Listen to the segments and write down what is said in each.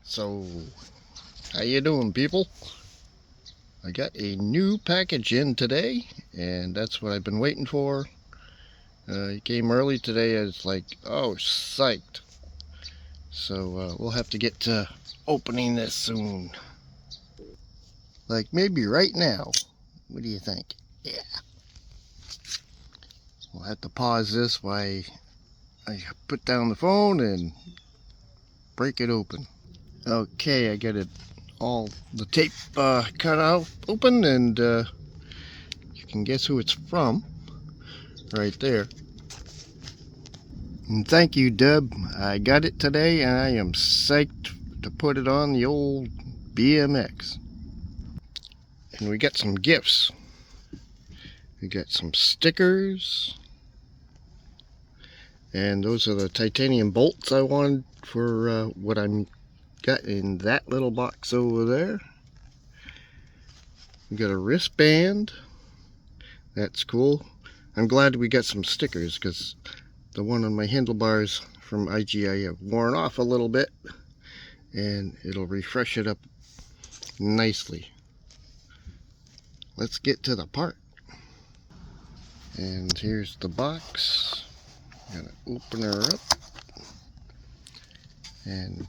So, how you doing, people? I got a new package in today, and that's what I've been waiting for. It came early today. I was like, oh, psyched. So we'll have to get to opening this soon. Like maybe right now. What do you think? Yeah. We'll have to pause this while I put down the phone and break it open. Okay, I got it all the tape cut out open, and you can guess who it's from right there. And thank you, Deb. I got it today and I am psyched to put it on the old BMX. And we got some gifts. We got some stickers, and those are the titanium bolts I wanted for what I'm got in that little box over there. We got a wristband. That's cool. I'm glad we got some stickers because the one on my handlebars from IGI have worn off a little bit, and it'll refresh it up nicely. Let's get to the part. And here's the box. Gonna open her up. And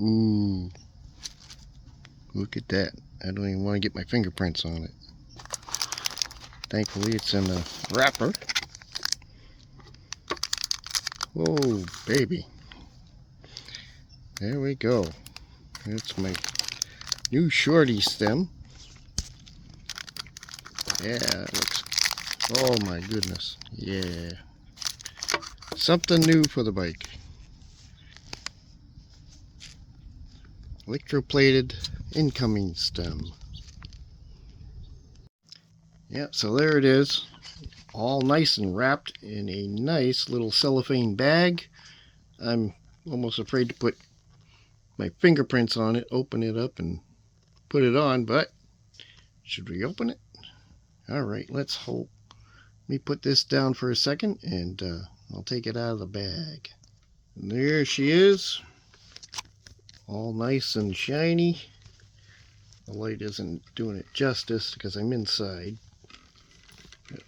ooh, look at that. I don't even want to get my fingerprints on it. Thankfully it's in a wrapper. Whoa, baby. There we go. That's my new shorty stem. Yeah, it looks, oh my goodness. Yeah. Something new for the bike. Electroplated incoming stem. Yep, so there it is. All nice and wrapped in a nice little cellophane bag. I'm almost afraid to put my fingerprints on it, open it up and put it on, but should we open it? Alright, let's hope. Let me put this down for a second and I'll take it out of the bag. And there she is. All nice and shiny. The light isn't doing it justice because I'm inside.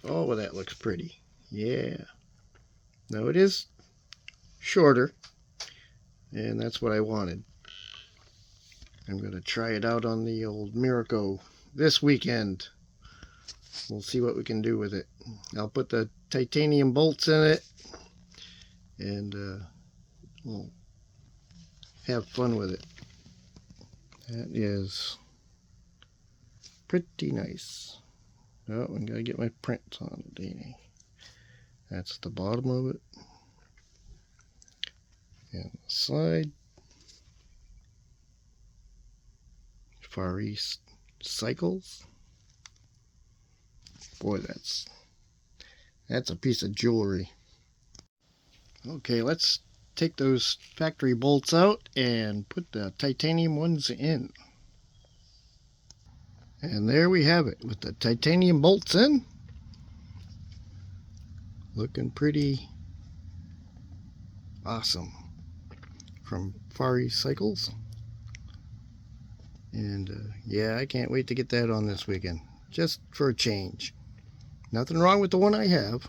Oh, that looks pretty. Yeah. Now it is shorter, and that's what I wanted. I'm going to try it out on the old Miracle this weekend. We'll see what we can do with it. I'll put the titanium bolts in it, and we'll have fun with it. That is pretty nice. Oh, I gotta get my prints on it, ain't I? That's the bottom of it. And the side. Far East Cycles. Boy, that's a piece of jewelry. Okay, let's take those factory bolts out and put the titanium ones in. And there we have it with the titanium bolts in. Looking pretty awesome from Far East Cycles. And yeah, I can't wait to get that on this weekend. Just for a change. Nothing wrong with the one I have,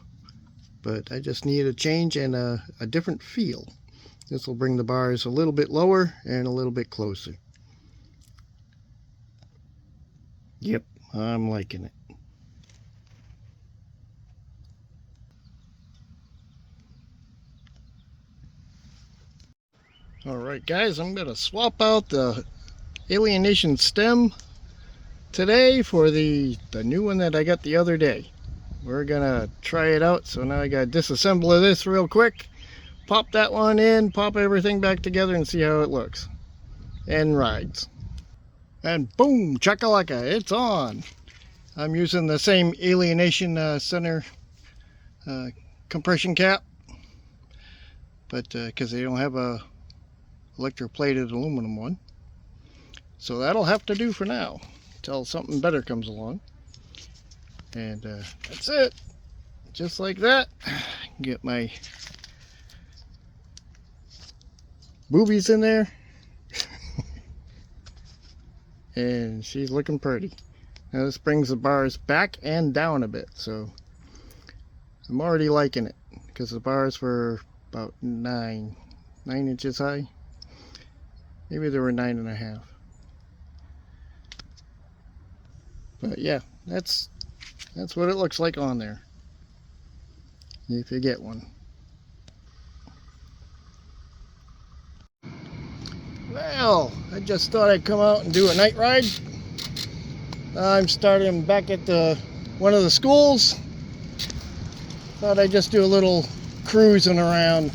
but I just need a change and a different feel. This will bring the bars a little bit lower and a little bit closer. Yep, I'm liking it. Alright guys, I'm going to swap out the Alienation stem today for the new one that I got the other day. We're going to try it out, so now I got to disassemble this real quick. Pop that one in, pop everything back together and see how it looks. And rides. And boom, chakalaka, it's on. I'm using the same Alienation center compression cap, but because they don't have a electroplated aluminum one. So that'll have to do for now until something better comes along. And that's it. Just like that. Get my boobies in there. and she's looking pretty. Now this brings the bars back and down a bit, so I'm already liking it because the bars were about 9 inches high. Maybe they were 9.5. But yeah, that's what it looks like on there, if you get one. Well, I just thought I'd come out and do a night ride. I'm starting back at one of the schools. Thought I'd just do a little cruising around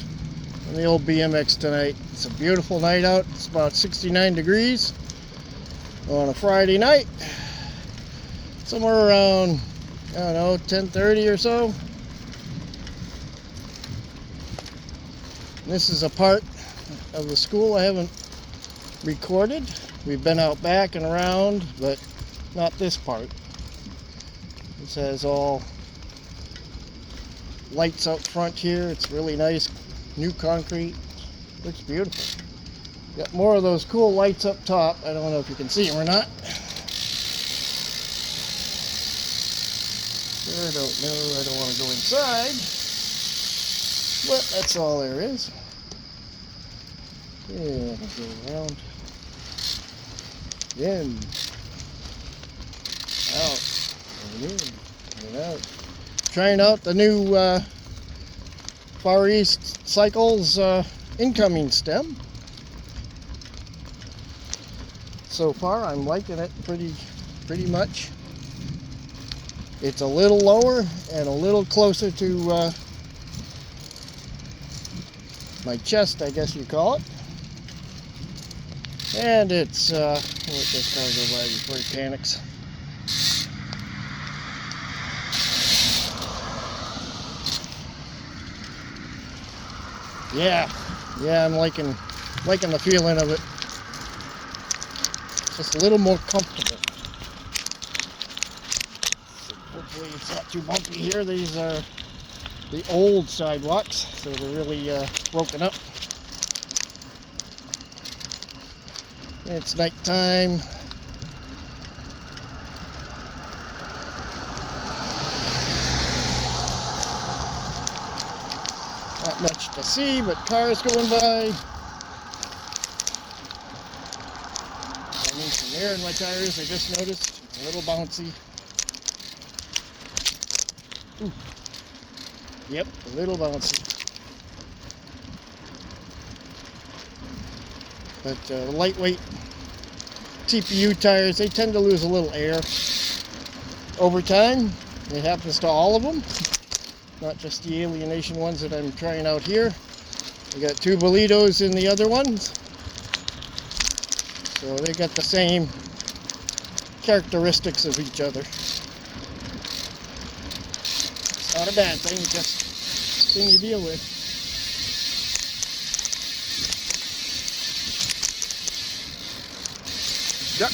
on the old BMX tonight. It's a beautiful night out. It's about 69 degrees on a Friday night. Somewhere around, I don't know, 10:30 or so. This is a part of the school I haven't recorded. We've been out back and around, but not this part. This has all lights out front here. It's really nice, new concrete. Looks beautiful. Got more of those cool lights up top. I don't know if you can see them or not. I don't know. I don't want to go inside. But that's all there is. Yeah, I'll go around. In. Out. And in. And out. Trying out the new Far East Cycles incoming stem. So far I'm liking it pretty much. It's a little lower and a little closer to my chest, I guess you call it. And it's, I'll let this car go by before he panics. Yeah, I'm liking the feeling of it. Just a little more comfortable. Hopefully it's not too bumpy here. These are the old sidewalks, so they're really broken up. It's nighttime. Not much to see, but cars going by. I need some air in my tires, I just noticed. It's a little bouncy. Ooh. Yep, a little bouncy. But the lightweight TPU tires, they tend to lose a little air over time. It happens to all of them, not just the Alienation ones that I'm trying out here. I got two Bolitos in the other ones, so they got the same characteristics of each other. It's not a bad thing, it's just a thing you deal with. Yep.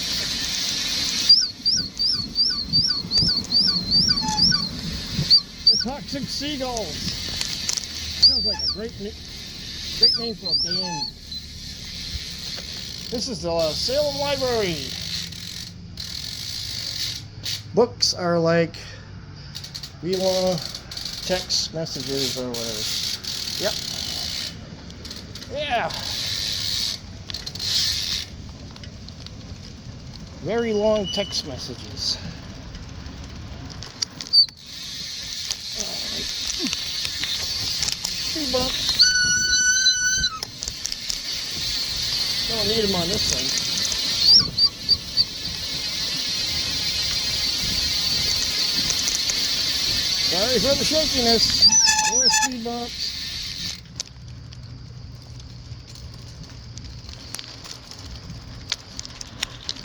The Toxic Seagulls. Sounds like a great name for a band. This is the Salem Library. Books are like we want text messages or whatever. Yep. Yeah. Very long text messages. Speed bump. Don't need them on this thing. Sorry for the shakiness. More speed bumps.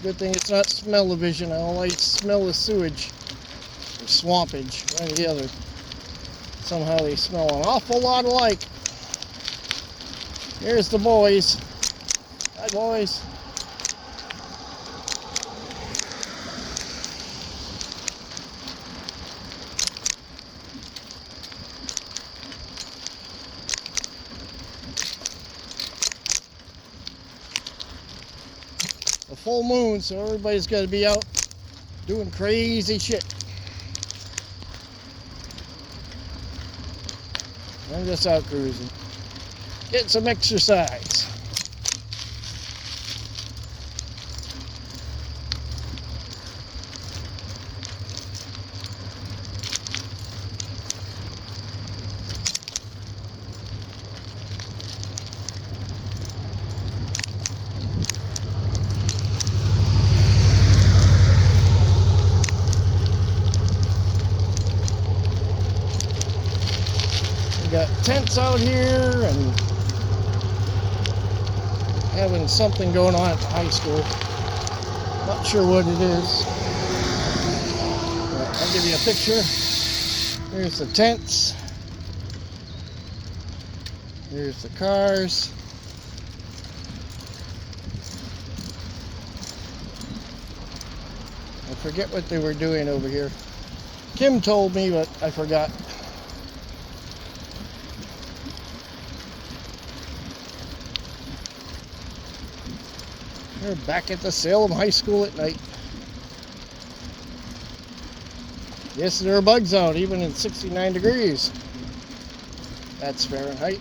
Good thing it's not smell-o-vision. All I smell is sewage or swampage, one or the other. Somehow they smell an awful lot alike. Here's the boys. Hi, boys. a full moon, so everybody's got to be out doing crazy shit. I'm just out cruising, getting some exercise. Got tents out here and having something going on at the high school. Not sure what it is. But I'll give you a picture. Here's the tents. Here's the cars. I forget what they were doing over here. Kim told me, but I forgot. We're back at the Salem High School at night. Yes, there are bugs out, even in 69 degrees. That's Fahrenheit.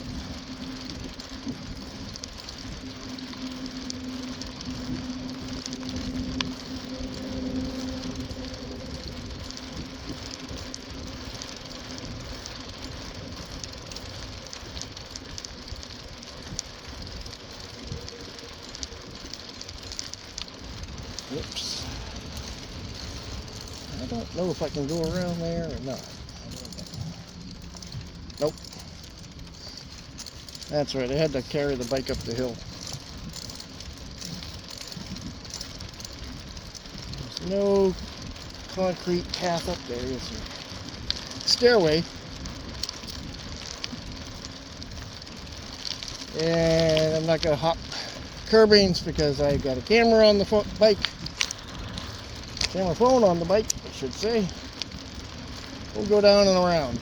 Whoops. I don't know if I can go around there or not. Nope. That's right, I had to carry the bike up the hill. There's no concrete path up there, is there? Stairway. And I'm not going to hop curbings because I've got a camera on the bike. Camera phone on the bike, I should say. We'll go down and around.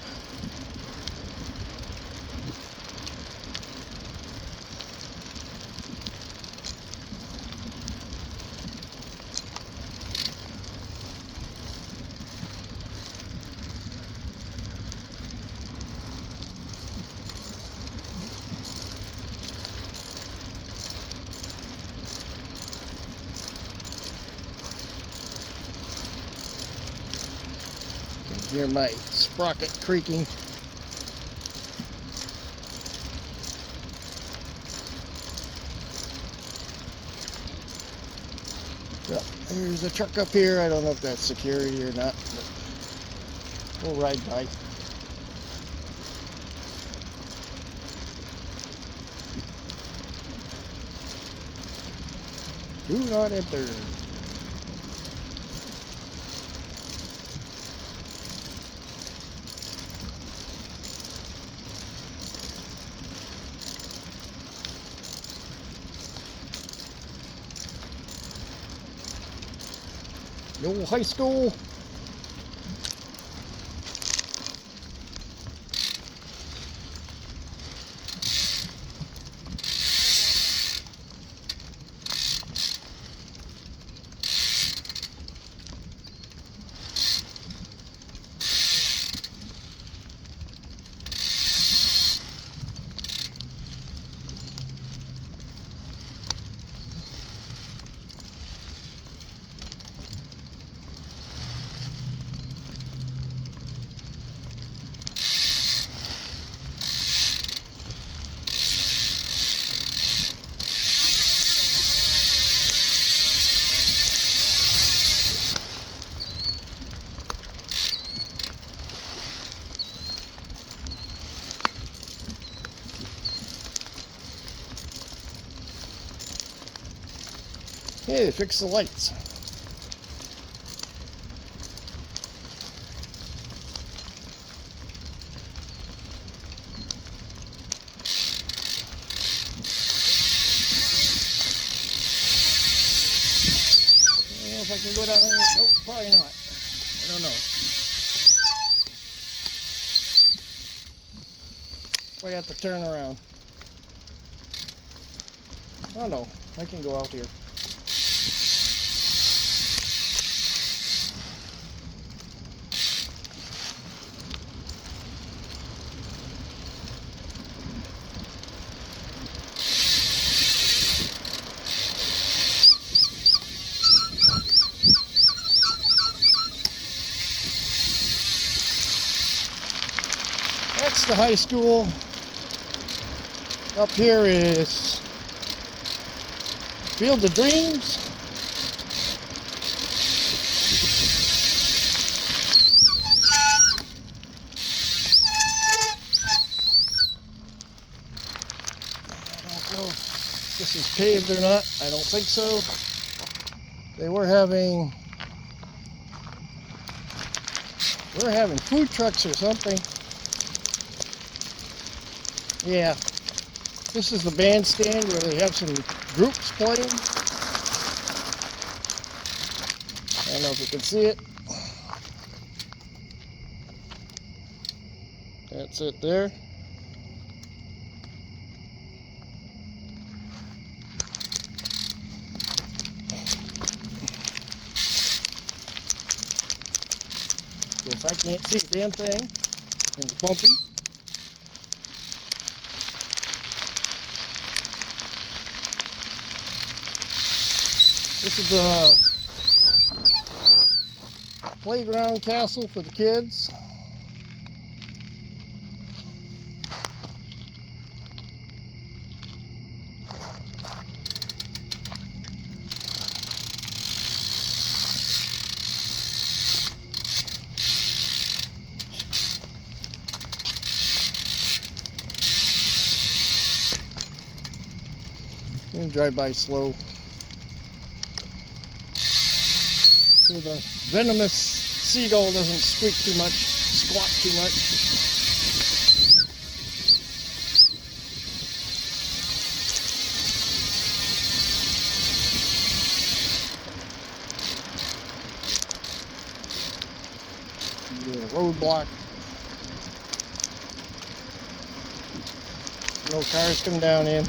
Hear my sprocket creaking. Well, there's a truck up here. I don't know if that's security or not, but we'll ride by. Do not enter. The old high school. Hey, fix the lights. If I can go down there, nope, probably not. I don't know. We have to turn around. Oh no, I can go out here. That's the high school. Up here is Field of Dreams. I don't know if this is paved or not. I don't think so. They were having food trucks or something. Yeah, this is the bandstand where they have some groups playing. I don't know if you can see it. That's it there. Guess I can't see a damn thing. It's bumpy. This is the playground castle for the kids. I'm gonna drive by slow. So the venomous seagull doesn't squeak too much, squawk too much. Roadblock. No cars come down in.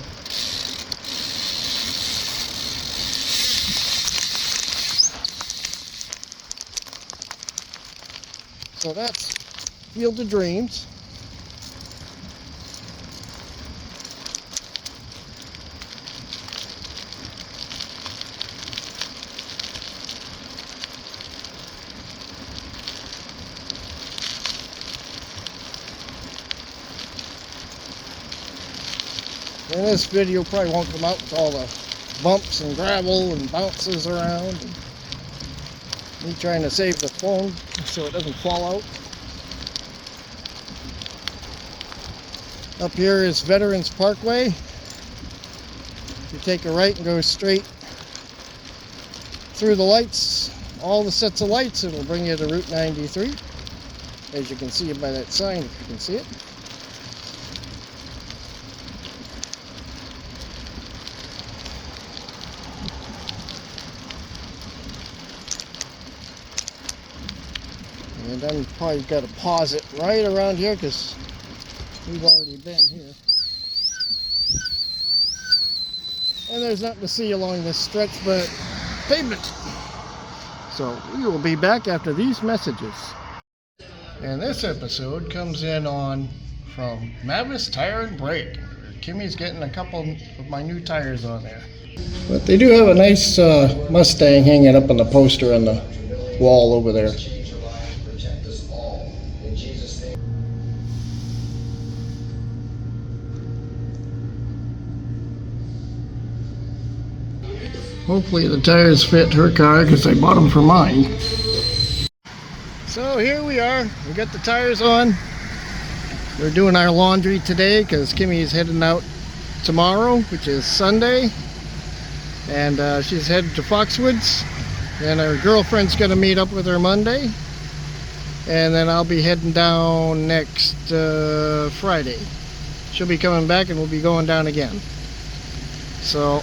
So that's Field of Dreams. And this video probably won't come out with all the bumps and gravel and bounces around. And me trying to save the phone so it doesn't fall out. Up here is Veterans Parkway. If you take a right and go straight through the lights, all the sets of lights, it'll bring you to Route 93. As you can see by that sign, if you can see it. And I'm probably got to pause it right around here because we've already been here. And there's nothing to see along this stretch but pavement. So we will be back after these messages. And this episode comes in on from Mavis Tire and Brake. Kimmy's getting a couple of my new tires on there. But they do have a nice Mustang hanging up on the poster on the wall over there. Hopefully the tires fit her car because I bought them for mine. So here we are. We got the tires on. We're doing our laundry today because Kimmy is heading out tomorrow, which is Sunday. And she's headed to Foxwoods. And her girlfriend's going to meet up with her Monday. And then I'll be heading down next Friday. She'll be coming back and we'll be going down again. So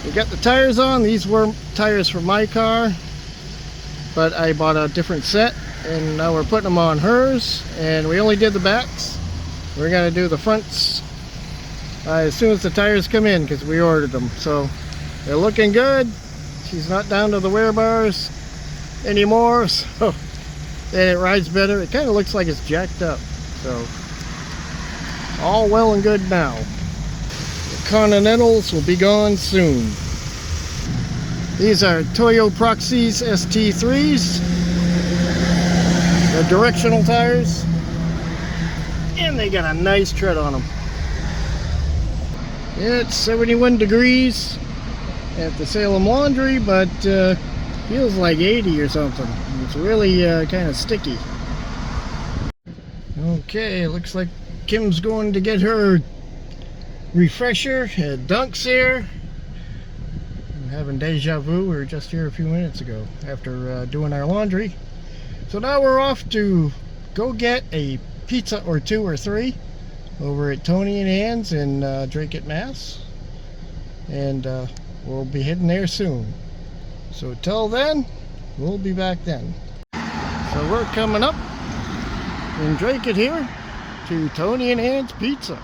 we got the tires on. These were tires for my car, but I bought a different set and now we're putting them on hers, and we only did the backs. We're going to do the fronts as soon as the tires come in because we ordered them. So They're looking good. She's not down to the wear bars anymore, so and it rides better. It kind of looks like it's jacked up, so all well and good now. The Continentals will be gone soon. These are Toyo Proxys ST3s. They're directional tires, and they got a nice tread on them. It's 71 degrees at the Salem Laundry, but feels like 80 or something. It's really kind of sticky. Okay, looks like Kim's going to get her refresher at Dunks here. I'm having deja vu. We were just here a few minutes ago after doing our laundry. So now we're off to go get a pizza or two or three over at Tony and Ann's in Dracut, Mass. And we'll be heading there soon. So till then, we'll be back then. So we're coming up in Dracut here to Tony and Ann's Pizza.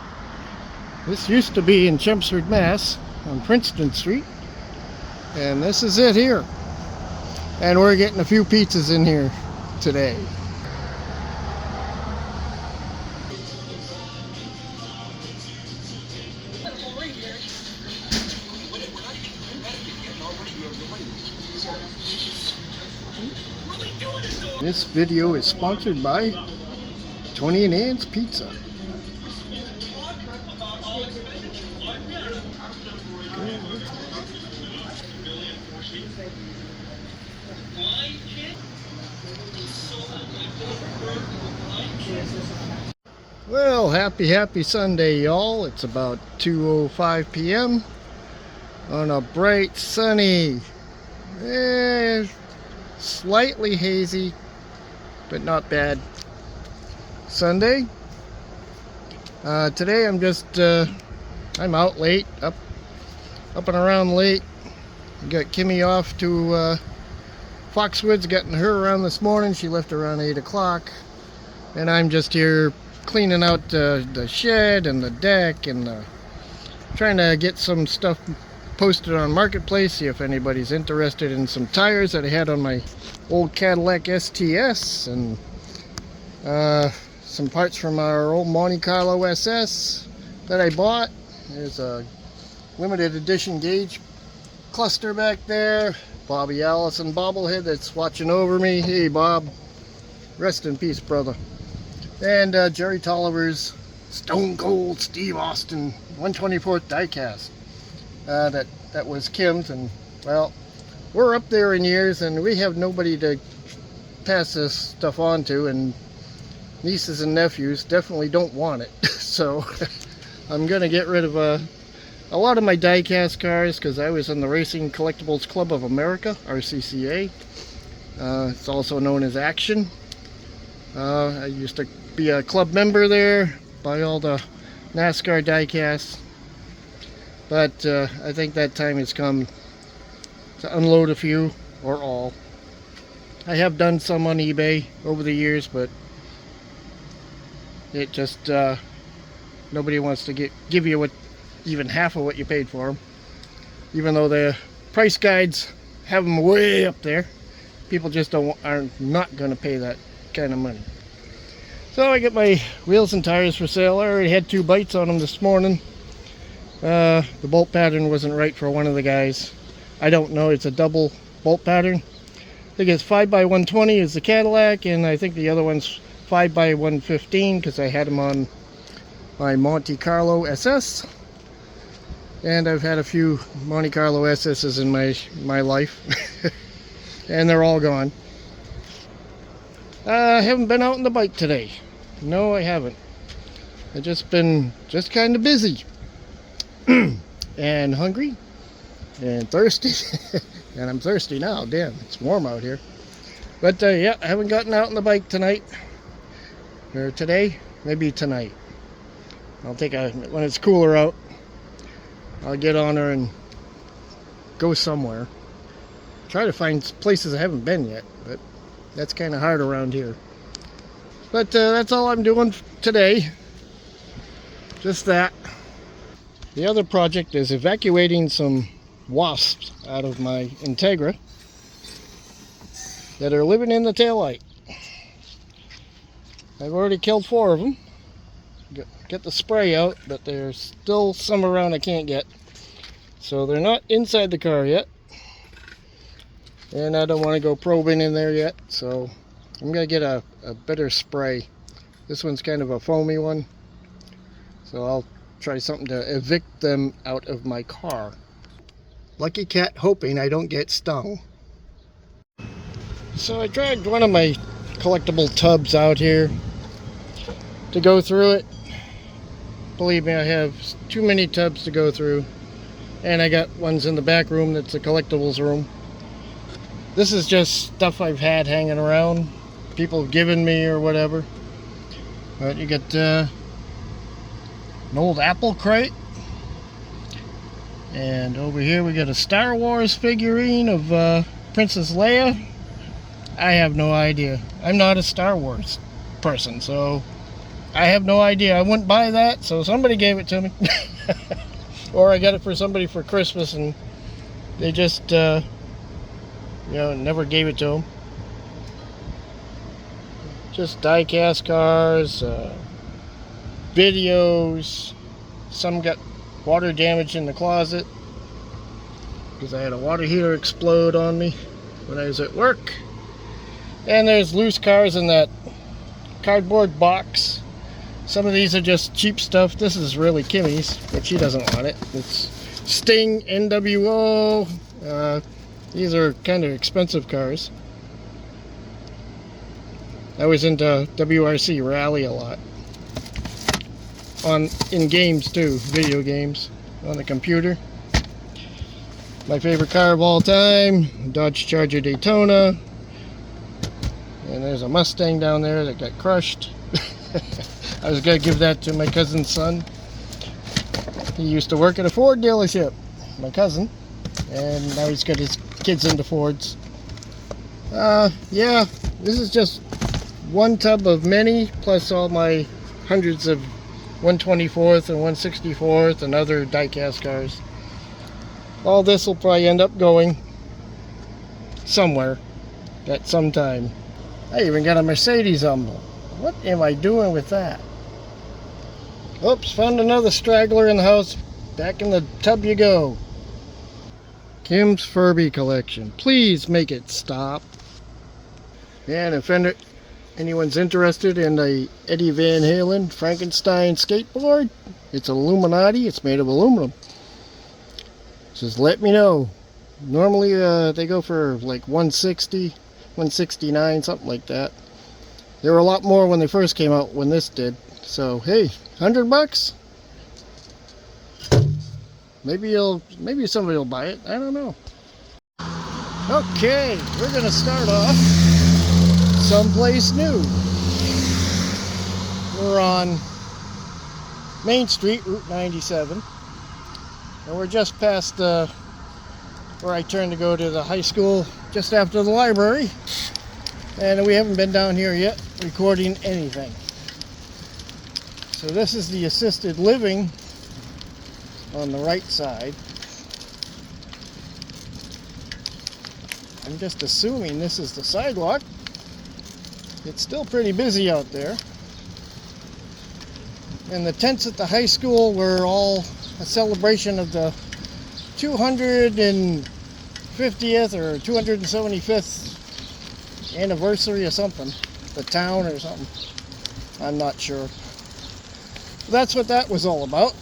This used to be in Chelmsford, Mass on Princeton Street. And this is it here. And we're getting a few pizzas in here today. This video is sponsored by Tony and Ann's Pizza. Well, happy Sunday, y'all. It's about 2:05 p.m. on a bright, sunny, slightly hazy, but not bad Sunday. Today I'm just I'm out late, up and around late. Got Kimmy off to Foxwoods, getting her around this morning. She left around 8 o'clock, and I'm just here cleaning out the shed and the deck and trying to get some stuff posted on Marketplace, see if anybody's interested in some tires that I had on my old Cadillac STS, and some parts from our old Monte Carlo SS that I bought. There's a limited edition gauge cluster back there. Bobby Allison bobblehead that's watching over me. Hey Bob, rest in peace, brother. And Jerry Tolliver's Stone Cold Steve Austin 124th diecast. That was Kim's, and well, we're up there in years and we have nobody to pass this stuff on to, and nieces and nephews definitely don't want it. So I'm gonna get rid of a lot of my diecast cars, because I was in the Racing Collectibles Club of America, RCCA. It's also known as Action. I used to be a club member there, buy all the NASCAR diecasts. But I think that time has come to unload a few or all. I have done some on eBay over the years, but it just nobody wants to give you even half of what you paid for them. Even though the price guides have them way up there, people just are not going to pay that kind of money. So I get my wheels and tires for sale. I already had 2 bites on them this morning. The bolt pattern wasn't right for one of the guys. I don't know, it's a double bolt pattern. I think it's 5x120 is the Cadillac, and I think the other one's 5x115 because I had them on my Monte Carlo SS. And I've had a few Monte Carlo SS's in my life. And they're all gone. I haven't been out on the bike today. No, I haven't. I've just been kind of busy. And hungry. And thirsty. And I'm thirsty now. Damn, it's warm out here. But yeah, I haven't gotten out on the bike tonight. Or today. Maybe tonight. I'll take when it's cooler out, I'll get on her and go somewhere. Try to find places I haven't been yet, but that's kind of hard around here. But that's all I'm doing today. Just that. The other project is evacuating some wasps out of my Integra that are living in the taillight. I've already killed 4 of them. Get the spray out, but there's still some around I can't get. So they're not inside the car yet. And I don't want to go probing in there yet, so I'm going to get a better spray. This one's kind of a foamy one. So I'll try something to evict them out of my car. Lucky cat, hoping I don't get stung. So I dragged one of my collectible tubs out here to go through it. Believe me, I have too many tubs to go through. And I got ones in the back room that's a collectibles room. This is just stuff I've had hanging around. People have given me or whatever. But you get an old apple crate. And over here we got a Star Wars figurine of Princess Leia. I have no idea. I'm not a Star Wars person, so I have no idea. I wouldn't buy that, so somebody gave it to me. Or I got it for somebody for Christmas and they just, never gave it to them. Just die-cast cars, videos. Some got water damage in the closet because I had a water heater explode on me when I was at work. And there's loose cars in that cardboard box. Some of these are just cheap stuff. This is really Kimmy's, but she doesn't want it. It's Sting, NWO. These are kind of expensive cars. I was into WRC Rally a lot. In games too, video games, on the computer. My favorite car of all time, Dodge Charger Daytona. And there's a Mustang down there that got crushed. I was going to give that to my cousin's son. He used to work at a Ford dealership, my cousin. And now he's got his kids into Fords. Yeah, this is just one tub of many, plus all my hundreds of 124th and 164th and other die-cast cars. All this will probably end up going somewhere at some time. I even got a Mercedes emblem. What am I doing with that? Oops, found another straggler in the house. Back in the tub you go. Kim's Furby collection. Please make it stop. And if anyone's interested in the Eddie Van Halen Frankenstein skateboard, it's Illuminati. It's made of aluminum. Just let me know. Normally they go for like $160, $169, something like that. There were a lot more when they first came out when this did. So hey, $100? Maybe somebody will buy it. I don't know. Okay, we're gonna start off someplace new. We're on Main Street, Route 97. And we're just past where I turned to go to the high school just after the library. And we haven't been down here yet recording anything. So this is the assisted living on the right side. I'm just assuming this is the sidewalk. It's still pretty busy out there. And the tents at the high school were all a celebration of the 250th or 275th anniversary or something. The town or something. I'm not sure. That's what that was all about.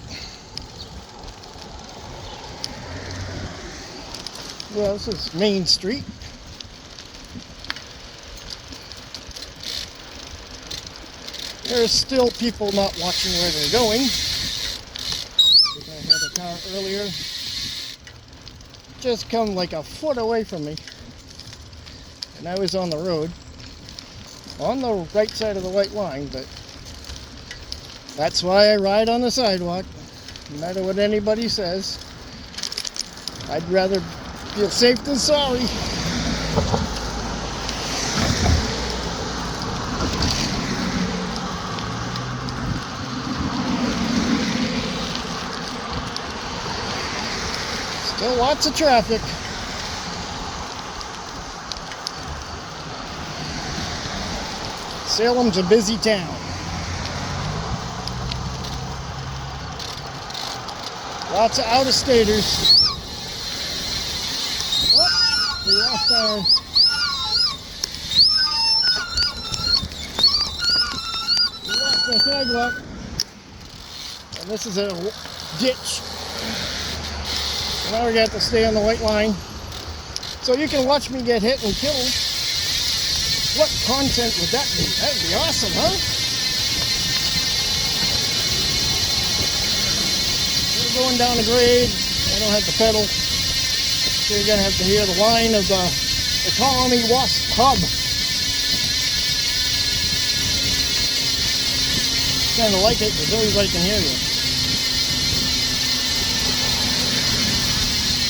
Well, this is Main Street. There's still people not watching where they're going. I had a car earlier just come like a foot away from me. And I was on the road, on the right side of the white line, but that's why I ride on the sidewalk, no matter what anybody says. I'd rather feel safe than sorry. Still lots of traffic. Salem's a busy town. Lots of out-of-staters. Oh, we lost our... We lost our sidewalk. And this is a ditch. So now we got to stay on the white line. So you can watch me get hit and killed. What content would that be? That'd be awesome, huh? We're going down the grade. I don't have to pedal. So you're going to have to hear the whine of the colony wasp hub. Kind of like it because everybody can hear you.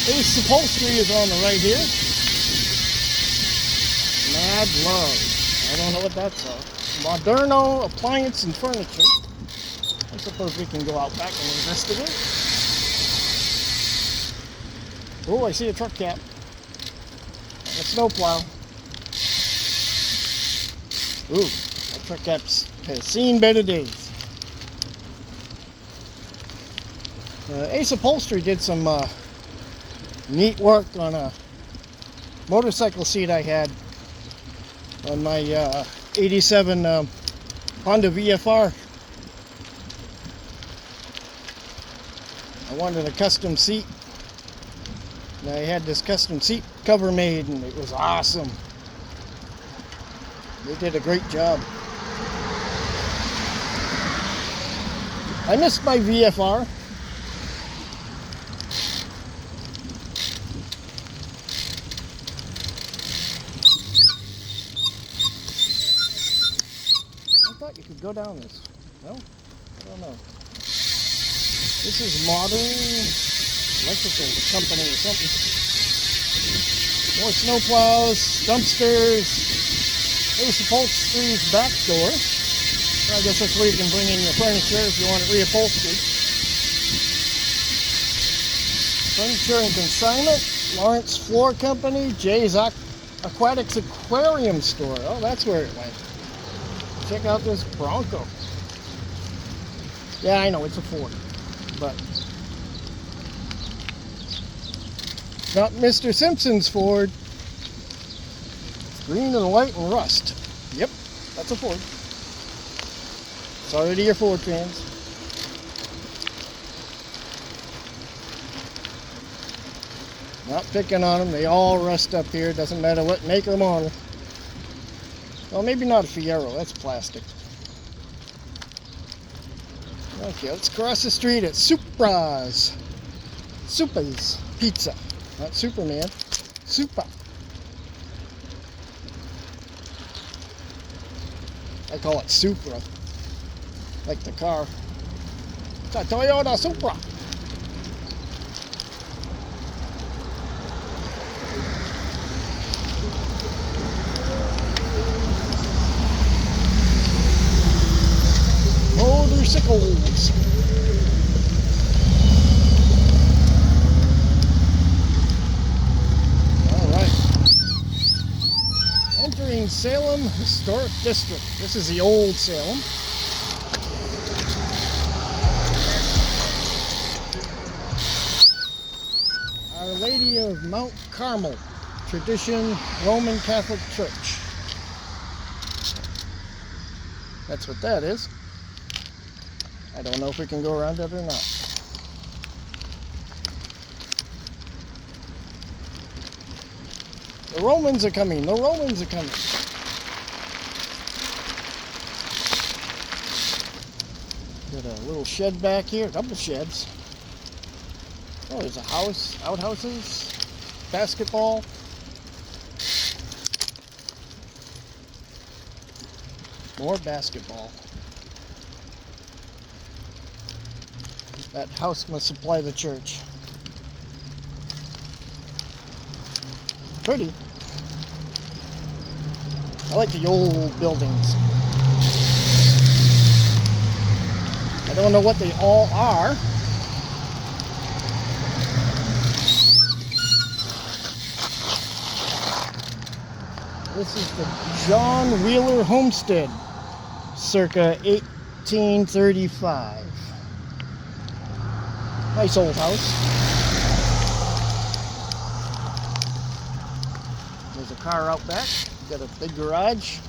A.D.D upholstery is on the right here. Mad Love. I don't know what that's about. Moderno Appliance and Furniture. I suppose we can go out back and investigate. Oh, I see a truck cap. And a snowplow. Ooh, that truck cap's has seen better days. A.D.D Upholstery did some neat work on a motorcycle seat I had on my 87 Honda VFR. I wanted a custom seat. And I had this custom seat cover made and it was awesome. They did a great job. I missed my VFR. You could go down this. No? I don't know. This is Modern Electrical Company or something. More snowplows, dumpsters. There's Upholstery's back door. I guess that's where you can bring in your furniture if you want it reupholstered. Furniture and Consignment. Lawrence Floor Company. Jay's Aquatics Aquarium Store. Oh, that's where it went. Check out this Bronco. Yeah, I know it's a Ford, but it's not Mr. Simpson's Ford. It's green and white and rust. Yep, that's a Ford. Sorry to your Ford fans. Not picking on them. They all rust up here. Doesn't matter what make or model. Well, maybe not a Fiero, that's plastic. Okay, let's cross the street at Supra's Pizza. Not Superman, Supra. I call it Supra, like the car. It's a Toyota Supra. Motorcycles. All right. Entering Salem Historic District. This is the old Salem. Our Lady of Mount Carmel, tradition Roman Catholic Church. That's what that is. I don't know if we can go around it or not. The Romans are coming. The Romans are coming. Got a little shed back here. Double sheds. Oh, there's a house. Outhouses. Basketball. More basketball. That house must supply the church. Pretty. I like the old buildings. I don't know what they all are. This is the John Wheeler Homestead, circa 1835. Nice old house. There's a car out back. Got a big garage.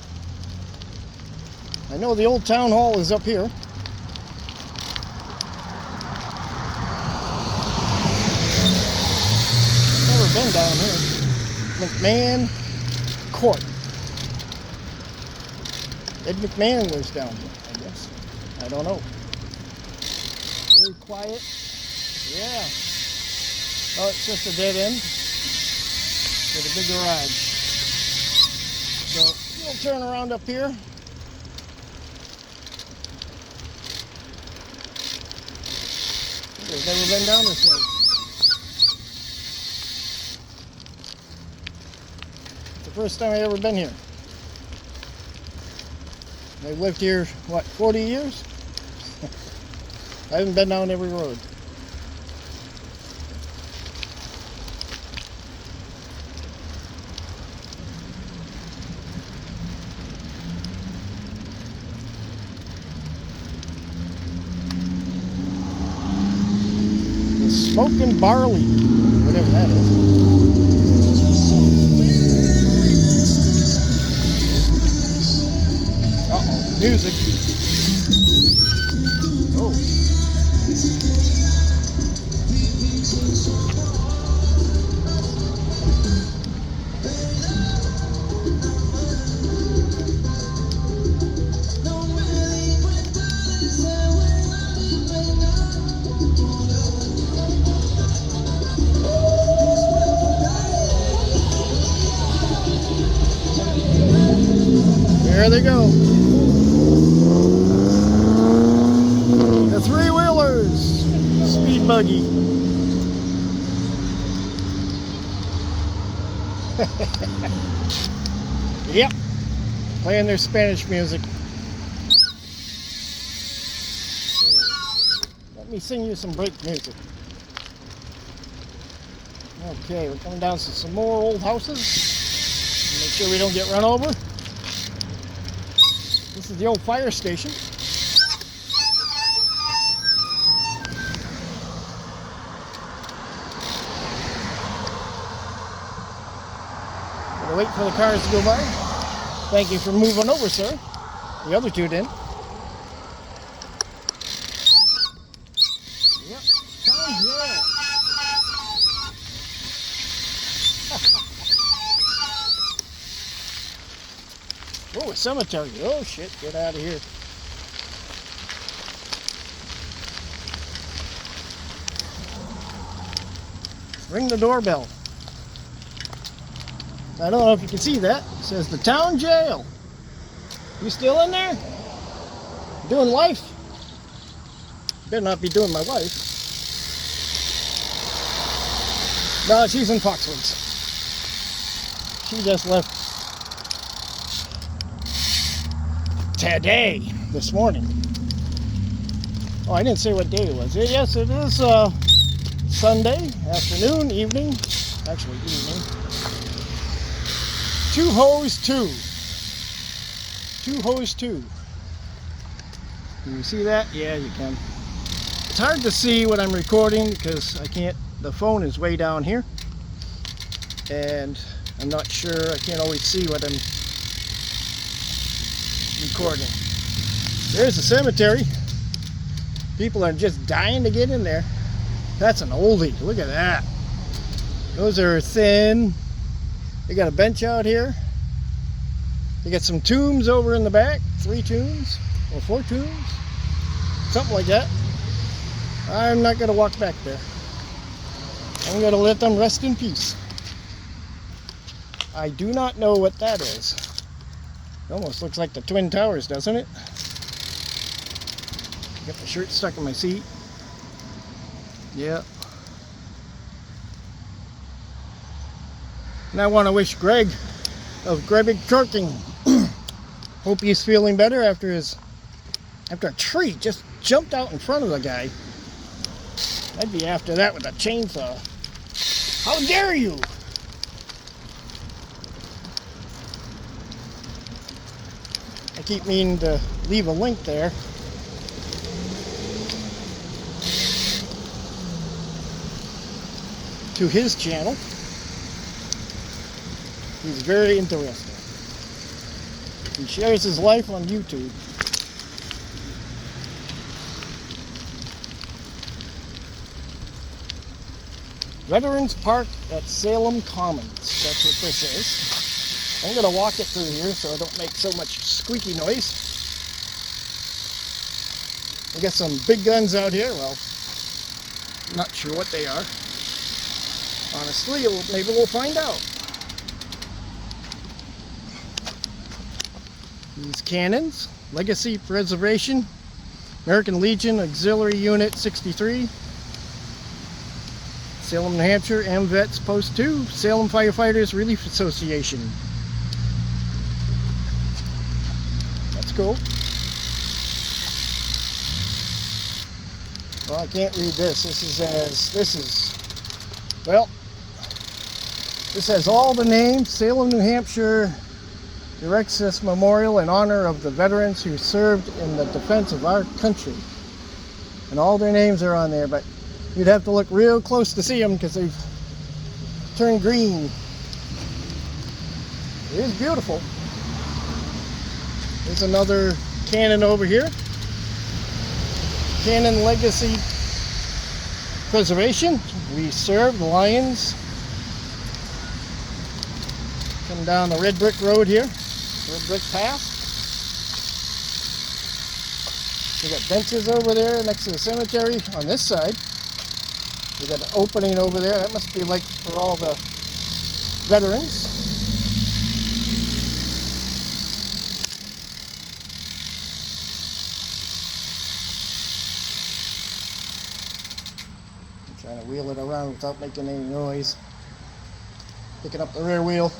I know the old town hall is up here. Never been down here. McMahon Court. Ed McMahon lives down here, I guess. I don't know. Very quiet. Yeah. Oh, it's just a dead end with a big garage. So we'll turn around up here. I've never been down this way. It's the first time I've ever been here. I've lived here, what, 40 years? I haven't been down every road. The smoking barley, whatever that is. Uh-oh, music. Oh. There they go. The three-wheelers. Speed buggy. Yep. Playing their Spanish music. Let me sing you some break music. Okay, we're coming down to some more old houses. Make sure we don't get run over. This is the old fire station. Gotta wait for the cars to go by. Thank you for moving over, sir. The other two didn't. Yep. Oh, yeah. Oh, a cemetery. Oh, shit. Get out of here. Ring the doorbell. I don't know if you can see that. It says the town jail. You still in there? Doing life? Better not be doing my wife. No, she's in Foxwoods. She just left today, this morning. Oh, I didn't say what day it was. Yes, it is Sunday afternoon, evening. Actually, evening. 2 hoes 2. 2 hoes 2. Can you see that? Yeah, you can. It's hard to see what I'm recording because I can't. The phone is way down here, and I'm not sure. I can't always see what I'm recording. There's a cemetery. People are just dying to get in there. That's an oldie. Look at that. Those are thin. They got a bench out here. They got some tombs over in the back. 3 tombs or 4 tombs, something like that. I'm not going to walk back there. I'm going to let them rest in peace. I do not know what that is. It almost looks like the Twin Towers, doesn't it? Got my shirt stuck in my seat. Yeah. And I want to wish Greg of Grebic Trucking. Hope he's feeling better after a tree just jumped out in front of the guy. I'd be after that with a chainsaw. How dare you! keep meaning to leave a link there. To his channel. He's very interesting. He shares his life on YouTube. Veterans Park at Salem Commons. That's what this is. I'm going to walk it through here so I don't make so much squeaky noise. We got some big guns out here. Well, not sure what they are. Honestly, maybe we'll find out. These cannons, Legacy Preservation, American Legion Auxiliary Unit 63, Salem, New Hampshire, AMVETS Post 2, Salem Firefighters Relief Association. That's cool. Well, I can't read this. This has all the names. Salem, New Hampshire erects this memorial in honor of the veterans who served in the defense of our country. And all their names are on there, but you'd have to look real close to see them because they've turned green. It is beautiful. There's another cannon over here. Cannon Legacy Preservation. We serve the Lions. Come down the red brick road here. Red brick path. We got benches over there next to the cemetery on this side. We got an opening over there. That must be like for all the veterans. I'm trying to wheel it around without making any noise. Picking up the rear wheel.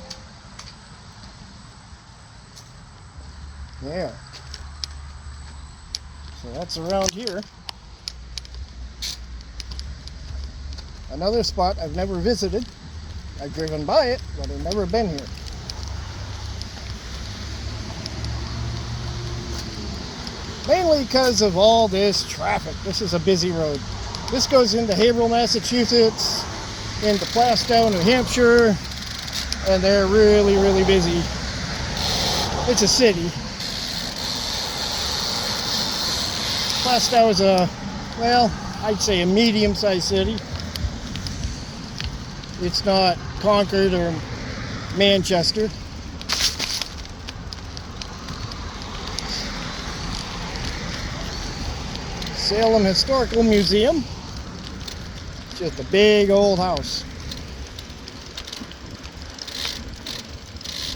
Yeah. So that's around here. Another spot I've never visited. I've driven by it, but I've never been here. Mainly because of all this traffic. This is a busy road. This goes into Haverhill, Massachusetts, into Plastow, New Hampshire, and they're really, really busy. It's a city. Plastow is I'd say a medium-sized city. It's not Concord or Manchester. Salem Historical Museum. Just a big old house.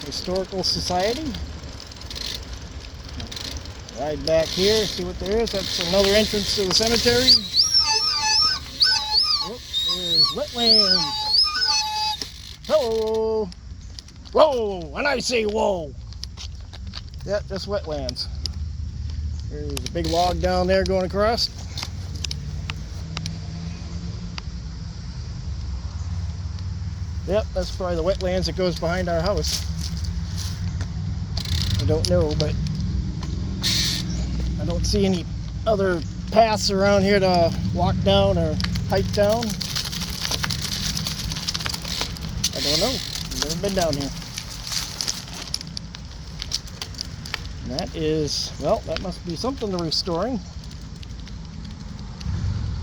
Historical Society. Right back here, see what there is. That's another entrance to the cemetery. Oh, there's wetlands. Hello. Whoa, when I say whoa. Yeah, just wetlands. There's a big log down there going across. Yep, that's probably the wetlands that goes behind our house. I don't know, but I don't see any other paths around here to walk down or hike down. I don't know. I've never been down here. And that is, well, that must be something they're restoring.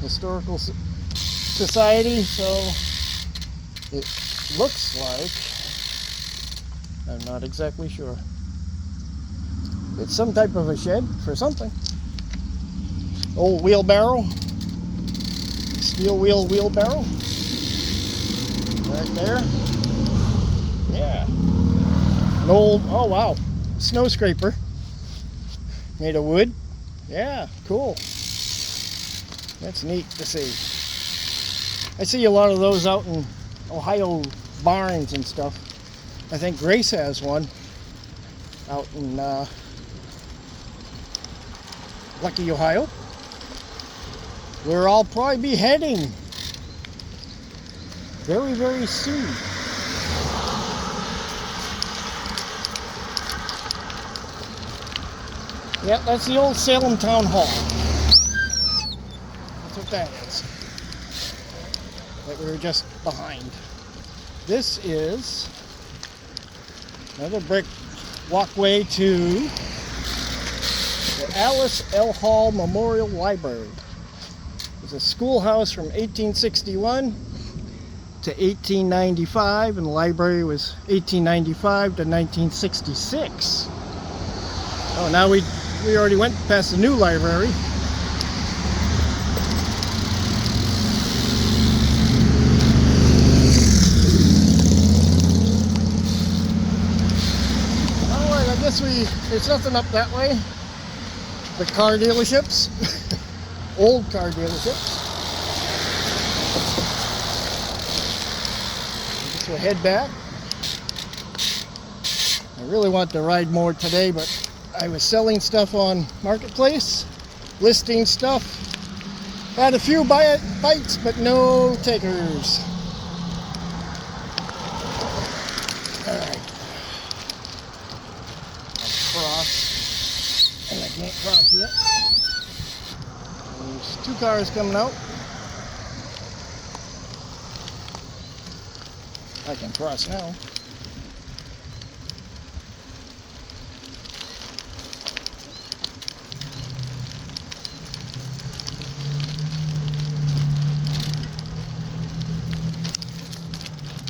Historical Society, so it looks like, I'm not exactly sure. It's some type of a shed for something. Old wheelbarrow. Steel wheel wheelbarrow. Right there. Yeah. An old, oh wow, snow scraper. Made of wood. Yeah, cool. That's neat to see. I see a lot of those out in Ohio barns and stuff. I think Grace has one out in Lucky, Ohio, where I'll probably be heading very, very soon. Yep, that's the old Salem Town Hall. That's what that is. That we were just behind. This is another brick walkway to the Alice L. Hall Memorial Library. It's a schoolhouse from 1861 to 1895, and the library was 1895 to 1966. Oh, now we already went past the new library. Alright, I guess there's nothing up that way. The car dealerships. Old car dealerships. I guess we'll head back. I really want to ride more today, but I was selling stuff on Marketplace, listing stuff. Had a few bites, but no takers. Alright. Cross. And I can't cross yet. There's two cars coming out. I can cross now.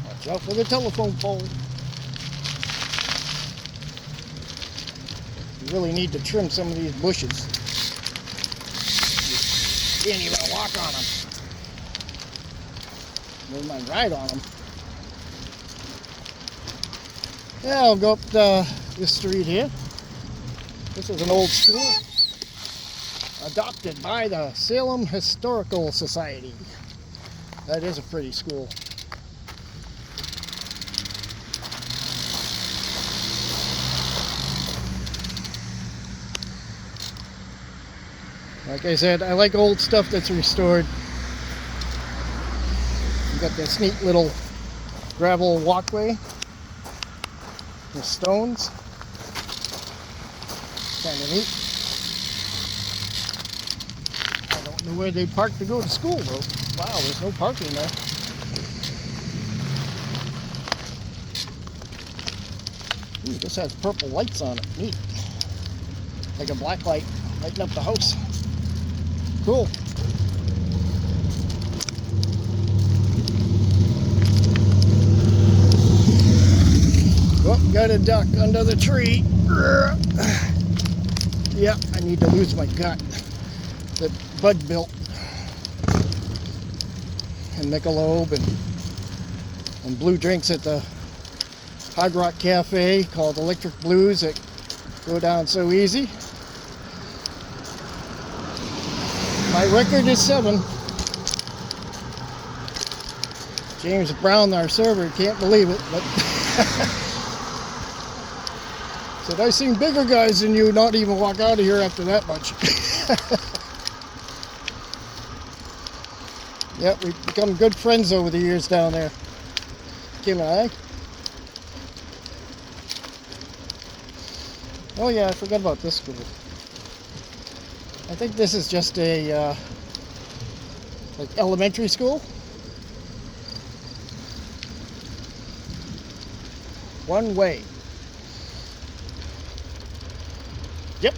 Watch out for the telephone pole. You really need to trim some of these bushes. You can't even walk on them. Never mind ride on them. Yeah, I'll go up this street here. This is an old school adopted by the Salem Historical Society. That is a pretty school. Like I said, I like old stuff that's restored. You got this neat little gravel walkway with stones. Kind of neat. I don't know where they park to go to school though. Wow, there's no parking there. Ooh, this has purple lights on it. Neat. Like a black light lighting up the house. Cool. Oh, got a duck under the tree. Yep, I need to lose my gut. The Bud built. And Michelob and blue drinks at the Hard Rock Cafe called Electric Blues that go down so easy. My record is 7. James Brown, our server, can't believe it, but said, I've seen bigger guys than you not even walk out of here after that much. Yep, we've become good friends over the years down there, Kim and I. Oh yeah, I forgot about this school. I think this is just a like elementary school. One way. Yep.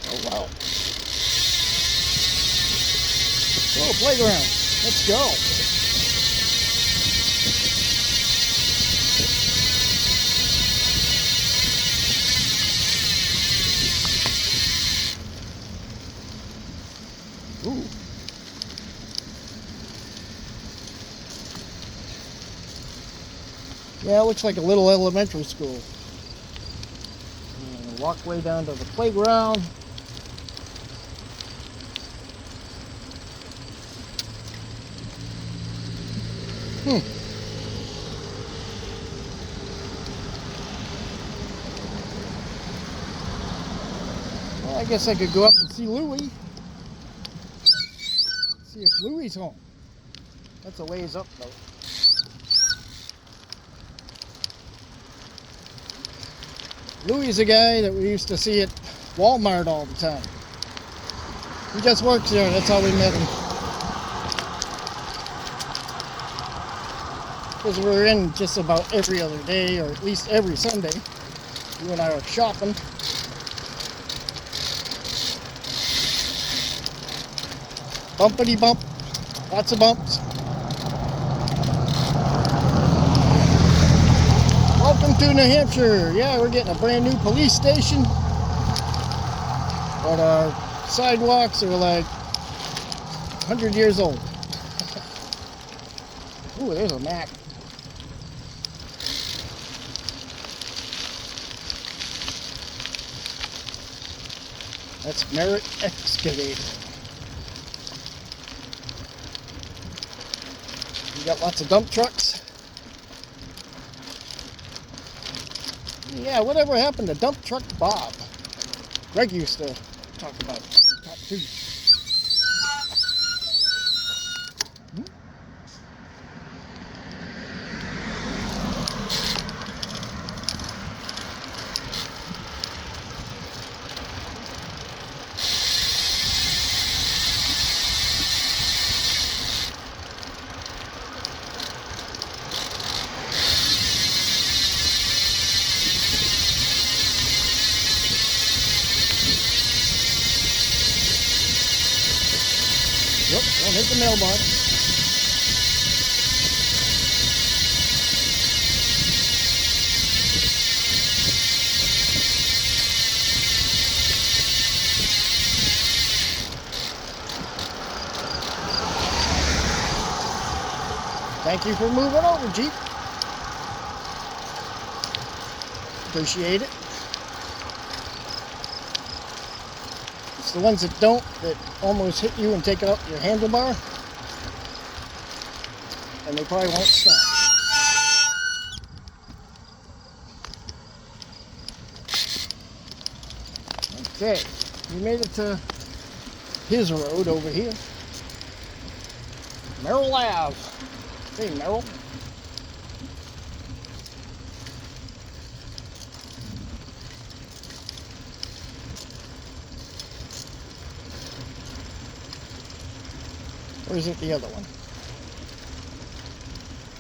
Oh wow. Oh, playground. Let's go. Ooh. Yeah, it looks like a little elementary school. And walk way down to the playground. Well, I guess I could go up and see Louie. See if Louie's home. That's a ways up though. Louis is a guy that we used to see at Walmart all the time. He just works there, that's how we met him. Because we're in just about every other day, or at least every Sunday. You and I are shopping. Bumpity bump. Lots of bumps. Welcome to New Hampshire. Yeah, we're getting a brand new police station. But our sidewalks are like 100 years old. Ooh, there's a map. That's Merit Excavator. We got lots of dump trucks. Yeah, whatever happened to Dump Truck Bob? Greg used to talk about that too. Yep, don't hit the mailbox. Thank you for moving over, Jeep. Appreciate it. It's the ones that don't, that almost hit you and take out your handlebar. And they probably won't stop. Okay, we made it to his road over here. Merrill Ave. Hey, Merrill. Or is it the other one?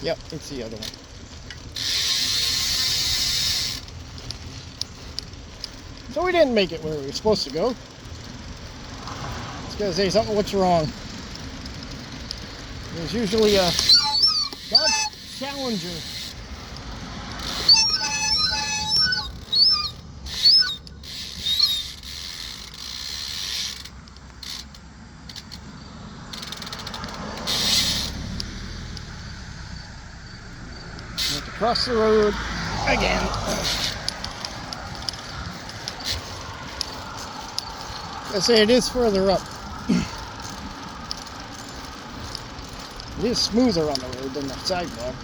Yep, it's the other one. So we didn't make it where we were supposed to go. Just gotta say something, what's wrong? There's usually a Dodge Challenger. Have to cross the road again. I say it is further up. It is smoother on the road than the sidewalk.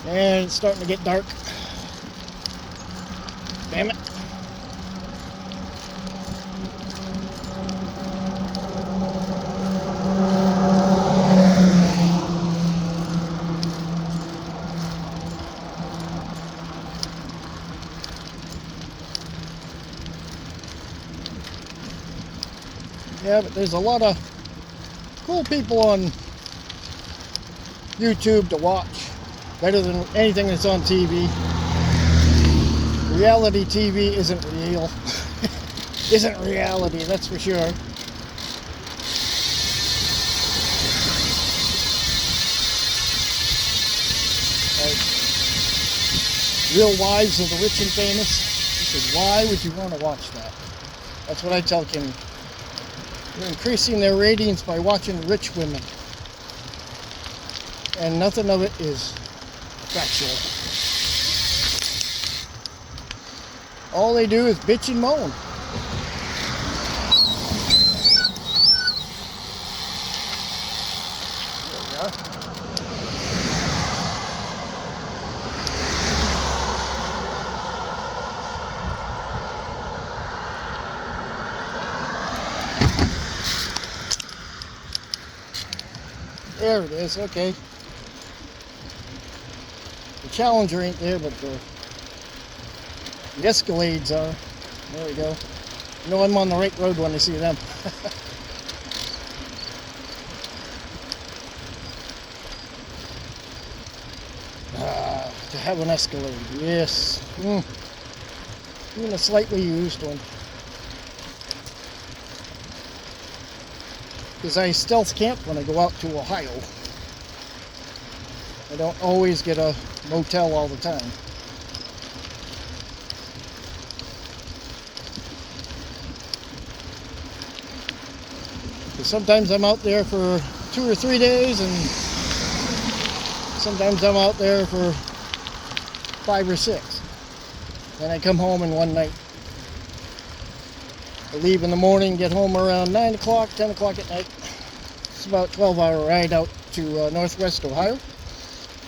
And it's starting to get dark. Damn it. Yeah, but there's a lot of cool people on YouTube to watch. Better than anything that's on TV. Reality TV isn't real. Isn't reality, that's for sure. Like, Real Wives of the Rich and Famous. I said, why would you want to watch that? That's what I tell Kimmy. They're increasing their ratings by watching rich women. And nothing of it is factual. All they do is bitch and moan. There we are. There it is, okay. The Challenger ain't there, but the The Escalades are. There we go. You know I'm on the right road when I see them. To have an Escalade, yes. Even a slightly used one. Because I stealth camp when I go out to Ohio. I don't always get a motel all the time. Because sometimes I'm out there for 2 or 3 days, and sometimes I'm out there for 5 or 6. Then I come home in one night. I leave in the morning, get home around 9 o'clock, 10 o'clock at night. It's about a 12-hour ride out to northwest Ohio,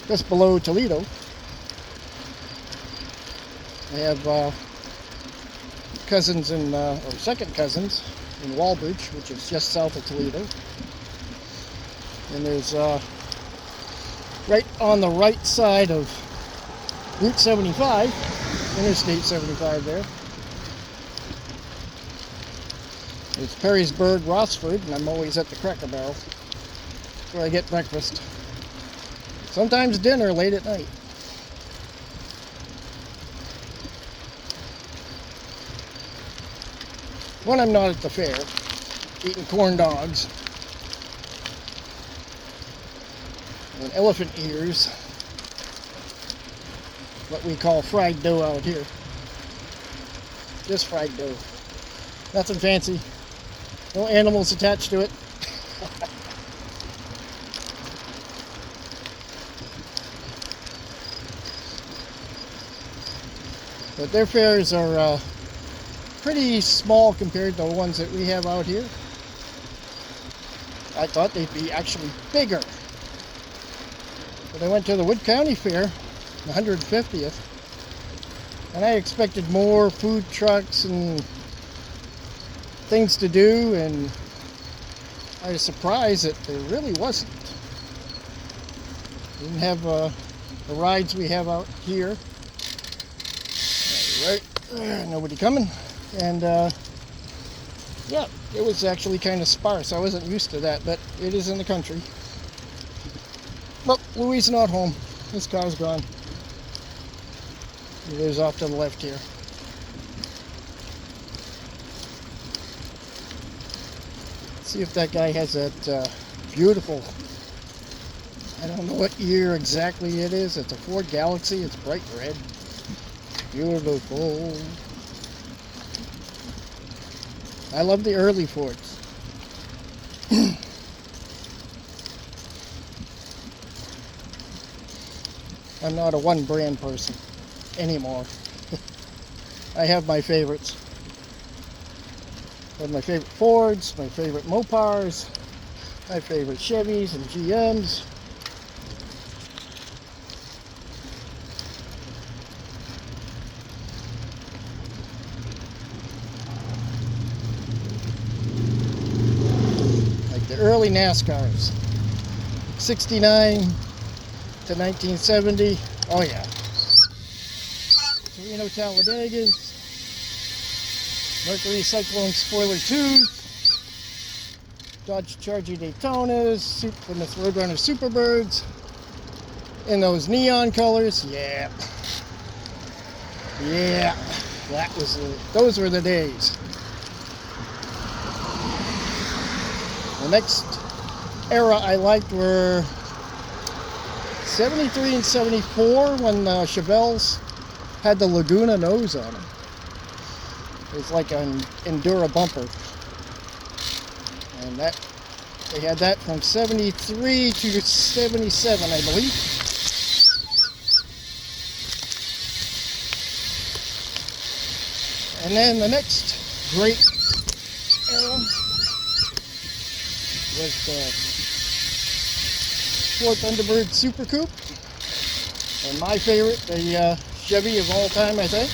just below Toledo. I have cousins in, or second cousins in Walbridge, which is just south of Toledo. And there's right on the right side of Route 75, Interstate 75 there. It's Perrysburg, Rossford, and I'm always at the Cracker Barrel. That's where I get breakfast. Sometimes dinner late at night. When I'm not at the fair, eating corn dogs and elephant ears, what we call fried dough out here. Just fried dough. Nothing fancy. No animals attached to it. But their fairs are pretty small compared to the ones that we have out here. I thought they'd be actually bigger. But I went to the Wood County Fair, the 150th, and I expected more food trucks and things to do, and I was surprised that there really wasn't. Didn't have the rides we have out here. Right there, nobody coming. And yeah, it was actually kind of sparse. I wasn't used to that, but it is in the country. Well, Louis is not home. His car's gone. He lives off to the left here. See if that guy has that beautiful, I don't know what year exactly it is. It's a Ford Galaxy. It's bright red. Beautiful. I love the early Fords. I'm not a one brand person anymore. I have my favorites. I have my favorite Fords, my favorite Mopars, my favorite Chevys and GMs. Like the early NASCARs. 69 to 1970. Oh yeah. Torino Talladegas. Mercury Cyclone Spoiler 2s, Dodge Charger Daytonas, Plymouth Roadrunner Superbirds, in those neon colors. Yeah, those were the days. The next era I liked were 73 and 74 when Chevelles had the Laguna nose on them. It was like an Endura bumper, and that they had that from 73 to 77, I believe. And then the next great era was the Ford Thunderbird Super Coupe, and my favorite, the Chevy of all time, I think.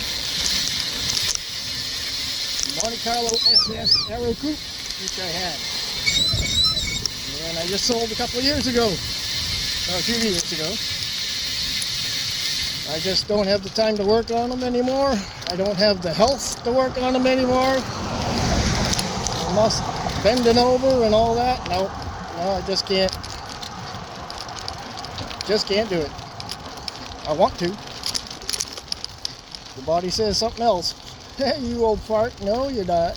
Monte Carlo SS Aero Coupe, which I had. And I just sold a couple of years ago, or a few years ago. I just don't have the time to work on them anymore. I don't have the health to work on them anymore. I must bending over and all that. No, I just can't. Just can't do it. I want to. The body says something else. Hey, you old fart. No, you're not.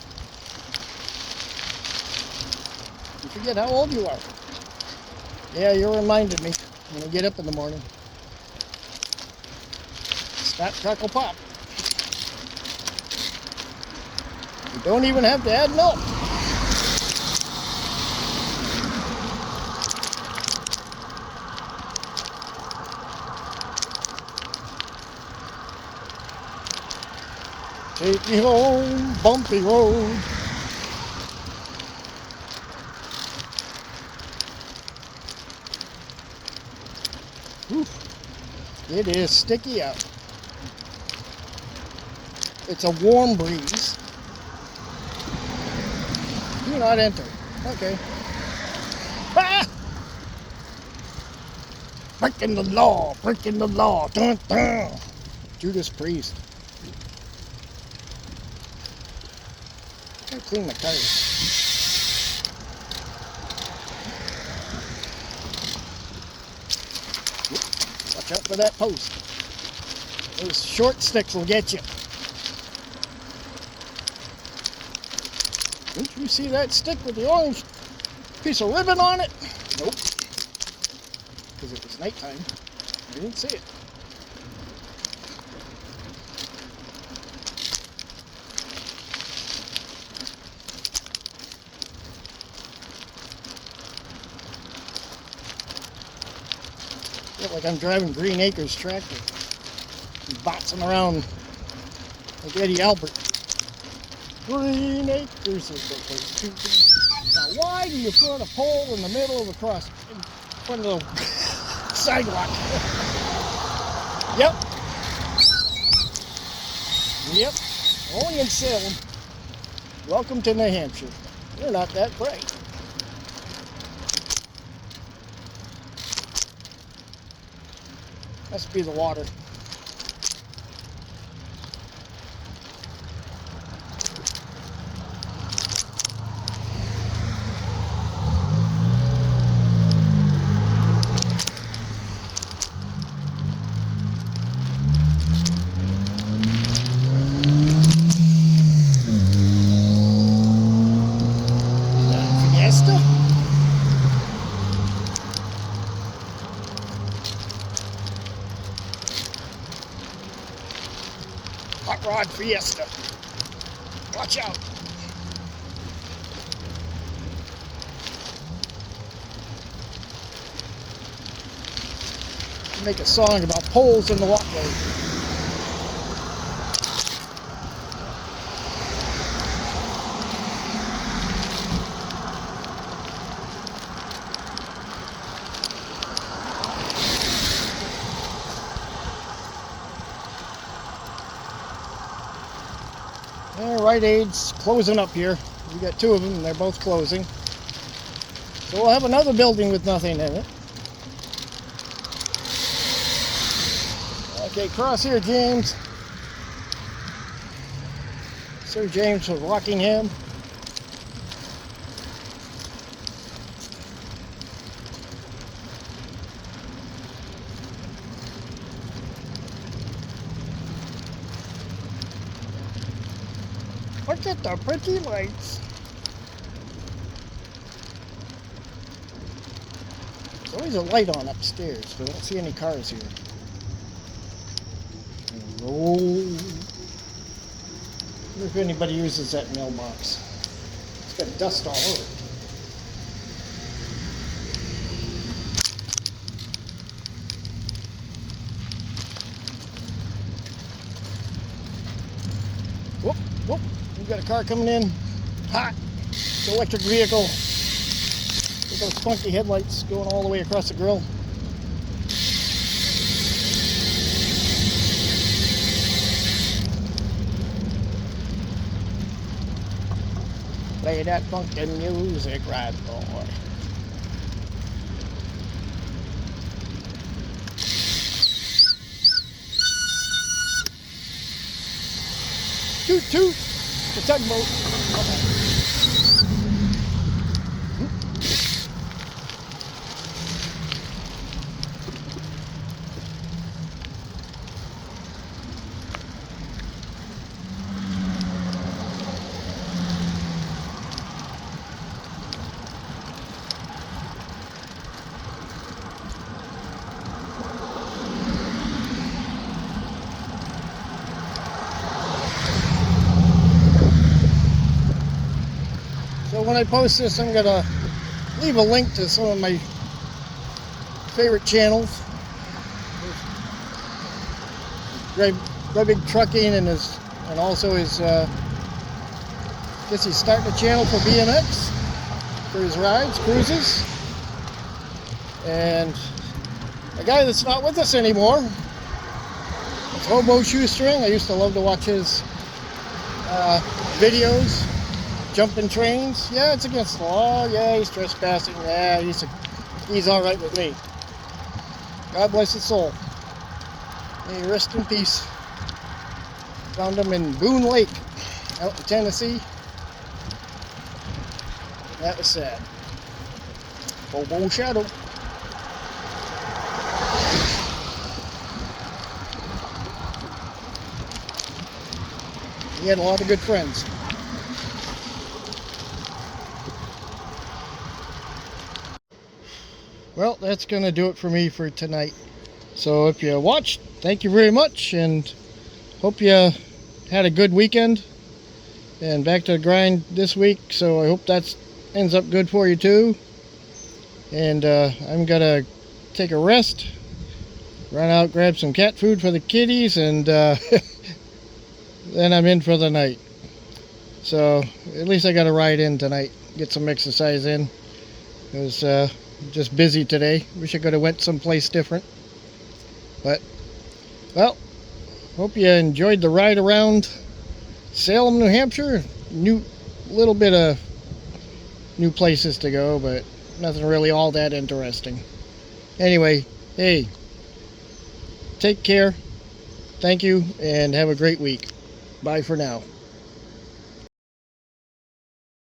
You forget how old you are. Yeah, you reminded me when I get up in the morning. Snap, crackle, pop. You don't even have to add milk. Take me home, bumpy road. Oof. It is sticky out. It's a warm breeze. Do not enter. Okay. Ah! Breaking the law, breaking the law. Dun, dun. Judas Priest. I clean my tires. Watch out for that post. Those short sticks will get you. Didn't you see that stick with the orange piece of ribbon on it? Nope. Because it was nighttime. I didn't see it. I feel like I'm driving Green Acres tractor. Boxing around like Eddie Albert. Green Acres is the place to be. Now, why do you put a pole in the middle of the cross, in front of the sidewalk? Yep. Yep. Only in Salem. Welcome to New Hampshire. You're not that bright. Must be the water. Fiesta? Hot rod Fiesta. Watch out. Make a song about poles in the walkway. Rite Aid's closing up here. We got two of them and they're both closing. So we'll have another building with nothing in it. Okay, cross here, James. Sir James of Rockingham. Look at the pretty lights. There's always a light on upstairs, but I don't see any cars here. Roll. Wonder if anybody uses that mailbox. It's got dust all over it. Whoop, whoop. We got a car coming in. Hot. It's an electric vehicle. With those funky headlights going all the way across the grill. Play that funky music, right, boy. Toot toot. The tugboat. So when I post this, I'm gonna leave a link to some of my favorite channels. Greg Big Trucking and also his guess he's starting a channel for BMX for his rides, cruises. And a guy that's not with us anymore, it's Hobo Shoestring. I used to love to watch his videos. Jumping trains, yeah, it's against the law. Yeah, he's trespassing. Yeah, he's all right with me. God bless his soul. May he rest in peace. Found him in Boone Lake, out in Tennessee. That was sad. Hobo Shadow. He had a lot of good friends. Well, that's going to do it for me for tonight. So if you watched, thank you very much, and hope you had a good weekend. And back to the grind this week, so I hope that ends up good for you too. And I'm going to take a rest, run out, grab some cat food for the kitties, and then I'm in for the night. So at least I got a ride in tonight, get some exercise in. It was just busy today. Wish I could have went someplace different. But, well, hope you enjoyed the ride around Salem, New Hampshire. Little bit of new places to go, but nothing really all that interesting. Anyway, hey, take care. Thank you, and have a great week. Bye for now.